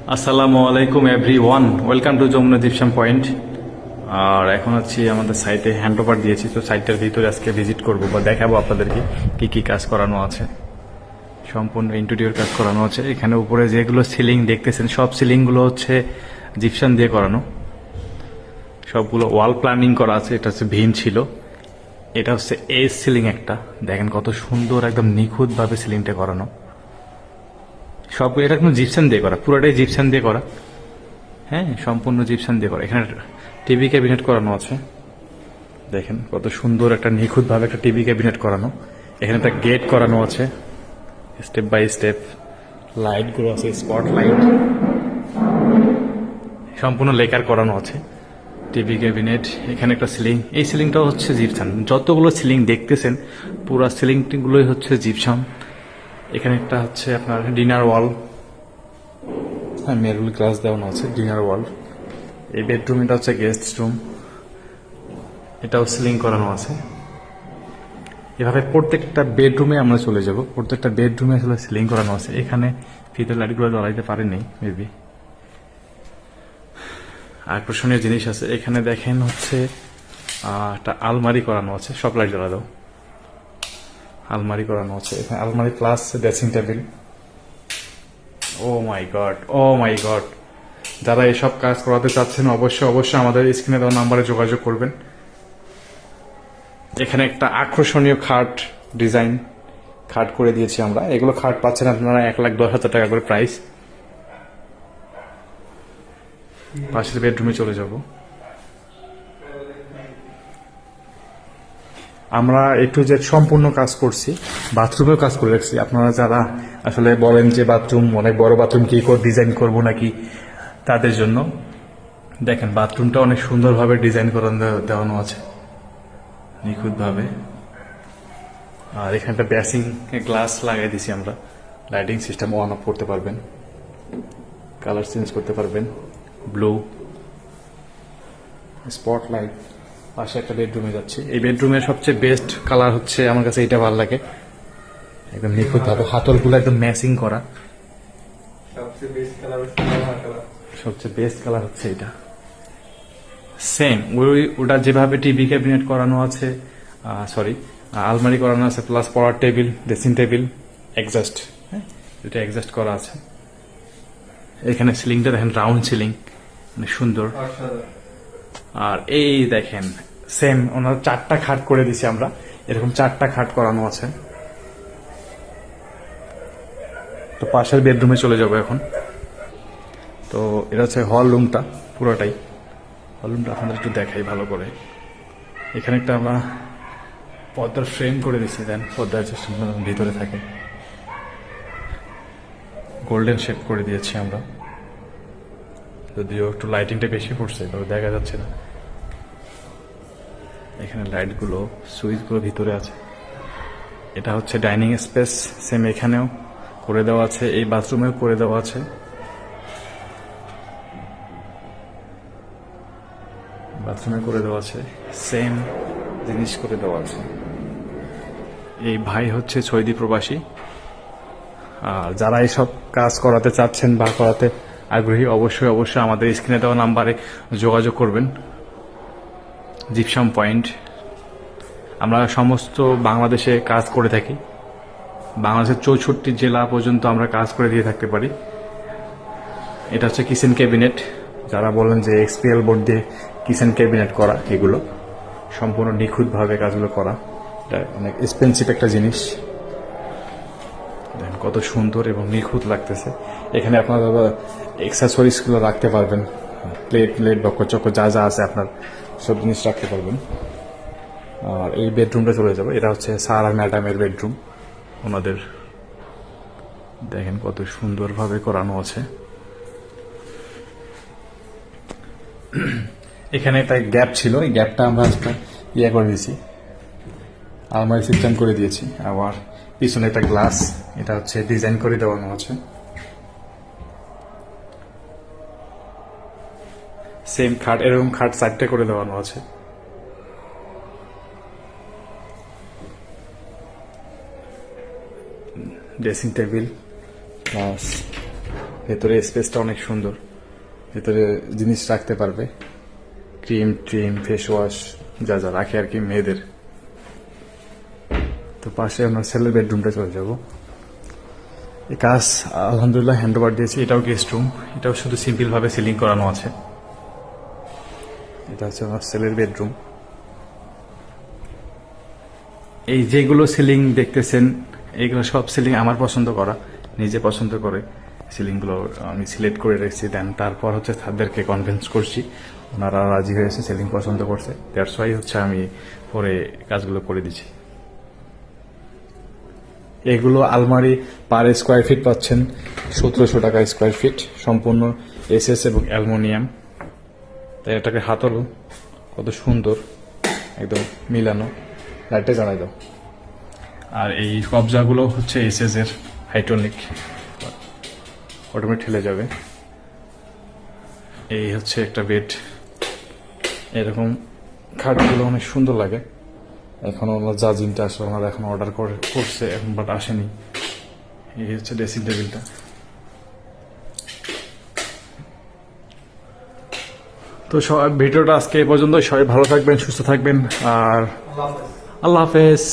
আসসালামু আলাইকুম everyone, welcome to Jamuna gypsum point. আর এখন হচ্ছে আমাদের সাইটে হ্যান্ড ওভার দিয়েছি, তো সাইটটার ভিতরে আজকে ভিজিট করব বা দেখাবো আপনাদেরকে কি কি কাজ করানো আছে। সম্পূর্ণ ইন্টেরিয়র কাজ করানো আছে। এখানে উপরে যেগুলো সিলিং দেখতেছেন সব সিলিংগুলো হচ্ছে জিপসাম দিয়ে করানো, সবগুলো ওয়াল প্ল্যানিং করা আছে। এটা হচ্ছে ভিন ছিল, এটা হচ্ছে এস সিলিং একটা। দেখেন কত সুন্দর, একদম নিখুঁতভাবে সিলিংটা করানো। সব এটা কোনো জিপসাম দিয়ে করা, পুরোটাই জিপসাম দিয়ে করা। হ্যাঁ, সম্পূর্ণ জিপসাম দিয়ে করা। এখানে টিভি ক্যাবিনেট করানো আছে। দেখেন কত সুন্দর একটা নিখুঁতভাবে একটা টিভি ক্যাবিনেট করানো। এখানে একটা গেট করানো আছে স্টেপ বাই স্টেপ। লাইটগুলো আছে স্পট লাইট, সম্পূর্ণ লেকার করানো আছে। টিভি ক্যাবিনেট, এখানে একটা সিলিং, এই সিলিংটাও হচ্ছে জিপসাম। যতগুলো সিলিং দেখতেছেন পুরো সিলিংগুলোই হচ্ছে জিপসাম। এখানে একটা হচ্ছে আপনার ডিনার ওয়াল, হ্যাঁ মেরুল গ্লাস দেওয়ানো আছে ডিনার ওয়াল। এই বেডরুম, এটা হচ্ছে গেস্ট রুম, এটাও সিলিং করানো আছে। এভাবে প্রত্যেকটা বেডরুমে আমরা চলে যাব। প্রত্যেকটা বেডরুমে আসলে সিলিং করানো আছে। এখানে ভিতরে লাইটগুলো জ্বলাইতে পারেনি মেবি। আকর্ষণীয় জিনিস আছে এখানে, দেখেন হচ্ছে একটা আলমারি করানো আছে। সব লাইট জ্বলা দাও। আলমারি করানো আছে এখানে, আলমারি প্লাস ড্রেসিং টেবিল। ও মাই গড, ও মাই গড! যারা এসব কাজ করাতে চাচ্ছেন অবশ্যই অবশ্যই আমাদের স্ক্রিনে দেওয়া নাম্বারে যোগাযোগ করবেন। এখানে একটা আকর্ষণীয় খাট ডিজাইন খাট করে দিয়েছি আমরা। এগুলো খাট পাচ্ছেন আপনারা 1,10,000 টাকা করে প্রাইস। পাশের বেডরুমে চলে যাব। আমরা একটু যে সম্পূর্ণ কাজ করছি, বাথরুমেও কাজ করে রাখছি। আপনারা যারা আসলে বলেন যে বাথরুম, অনেক বড় বাথরুম কি করে ডিজাইন করব নাকি, তাদের জন্য দেখেন বাথরুমটা অনেক সুন্দরভাবে ডিজাইন করে দেওয়ানো আছে নিখুঁতভাবে। আর এখানটা বেসিং গ্লাস লাগাই দিছি আমরা। লাইটিং সিস্টেম অন অফ করতে পারবেন, কালার চেঞ্জ করতে পারবেন। Blue spot light. পাশে একটা বেডরুমে যাচ্ছি। এই বেডরুমের সবচেয়ে বেস্ট কালার হচ্ছে আমার কাছে এটা ভালো লাগে, একদম নিখুঁতভাবে হাতলগুলো একদম ম্যাচিং করা। সবচেয়ে বেস্ট কালার হচ্ছে এটা। সেম ওটা যেভাবে টিভি ক্যাবিনেট করানো আছে, সরি আলমারি করানো আছে, প্লাস পড়ার টেবিল, ড্রেসিং টেবিল, এক্সস্ট, হ্যাঁ এটা এক্সস্ট করা আছে। এখানে সিলিংটা দেখেন রাউন্ড সিলিং, মানে সুন্দর। আর এই দেখেন সেম ওনার 4টা খাট করে দিছি আমরা, এরকম 4টা খাট করানো আছে। তো পাশের বেডরুমে চলে যাব এখন। তো এটা হচ্ছে হল রুমটা পুরোটাই। হল রুমটা আপনাদের একটু দেখাই ভালো করে। এখানে একটা আমরা পর্দার ফ্রেম করে দিচ্ছি, দেন পর্দার ভিতরে থাকে। গোল্ডেন শেড করে দিয়েছি আমরা, যদিও একটু লাইটিংটা বেশি পড়ছে তবে দেখা যাচ্ছে না। এখানে লাইটগুলো, সুইচগুলো ভিতরে আছে। এটা হচ্ছে ডাইনিং স্পেস, সেম এখানেও করে দেওয়া আছে, এই বাথরুমেও করে দেওয়া আছে। বাথরুমে করে দেওয়া আছে, সেম জিনিস করে দেওয়া আছে। এই ভাই হচ্ছে সৌদি প্রবাসী। আর যারা এইসব কাজ করাতে চাচ্ছেন বা করাতে আগ্রহী অবশ্যই অবশ্যই আমাদের স্ক্রিনে দেওয়া নাম্বারে যোগাযোগ করবেন। জিপসাম পয়েন্ট, আমরা সমস্ত বাংলাদেশে কাজ করে থাকি। বাংলাদেশের 64 জেলা পর্যন্ত আমরা কাজ করে দিয়ে থাকতে পারি। এটা হচ্ছে কিচেন ক্যাবিনেট। যারা বলেন যে এক্সপিএল বোর্ড দিয়ে কিচেন ক্যাবিনেট করা, এগুলো সম্পূর্ণ নিখুঁতভাবে কাজগুলো করা। এটা অনেক এক্সপেন্সিভ একটা জিনিস। দেখেন কত সুন্দর এবং নিখুঁত লাগতেছে। এখানে আপনারা এক্সেসরিজগুলো রাখতে পারবেন, প্লেট বক্কচক্ক যা যা আছে আপনার সব জিনিস রাখতে পারবেন। আর এই বেডরুমটা চলে যাবে, এটা হচ্ছে সারা ম্যাডামের বেডরুম ওনাদের। দেখেন কত সুন্দরভাবে করানো আছে। এখানে একটা গ্যাপ ছিল, এই গ্যাপটা আমরা করে দিয়েছি, আলমারি সিস্টেম করে দিয়েছি। আবার পিছনে একটা গ্লাস, এটা হচ্ছে ডিজাইন করে দেওয়ানো আছে। সেম খাট, এরকম খাট 4টে করে দেওয়ানো আছে। ড্রেসিং টেবিল প্লাস ভেতরে স্পেসটা অনেক সুন্দর, ভেতরে জিনিস রাখতে পারবে, ক্রিম ফেস ওয়াশ যা যা রাখে আর কি মেয়েদের। তো পাশে আমরা ছেলের বেডরুমটা চলে যাব। এই কাজ আলহামদুলিল্লাহ হ্যান্ড ওভার দিয়েছি। এটাও গেস্ট রুম, এটাও শুধু সিম্পল ভাবে সিলিং করানো আছে। এটা হচ্ছে আমার ছেলের বেডরুম। এই যেগুলো সিলিং দেখতেছেন এইগুলো সব সিলিং আমার পছন্দ করা, নিজে পছন্দ করে সিলিংগুলো আমি সিলেক্ট করে রেখেছি। দেন তারপর হচ্ছে তাদেরকে কনভিন্স করছি, ওনারা রাজি হয়েছে, সিলিং পছন্দ করছে। দ্যাটস ওয়াই হচ্ছে আমি পরে কাজগুলো করে দিচ্ছি। এগুলো আলমারি পার স্কোয়ার ফিট পাচ্ছেন 1700 টাকা স্কোয়ার ফিট, সম্পূর্ণ এসএস এবং অ্যালুমিনিয়াম। তাই এটাকে হাতল কত সুন্দর একদম মিলানো। লাইটটা জ্বালাই দাও। আর এই কবজাগুলো হচ্ছে এসএস এর হাইড্রোলিক, অটোমেটিক ঠেলে যাবে। এই হচ্ছে একটা বেড, এরকম খাটগুলো অনেক সুন্দর লাগে। এখন ওনার জাজিংটা আসলে ওনারা এখন অর্ডার করছে এখন, বাট আসেনি। এই হচ্ছে ড্রেসিং টেবিলটা। তো সবাই ভিডিওটা আজকে এই পর্যন্ত। সবাই ভালো থাকবেন, সুস্থ থাকবেন, আর আল্লাহ হাফেজ।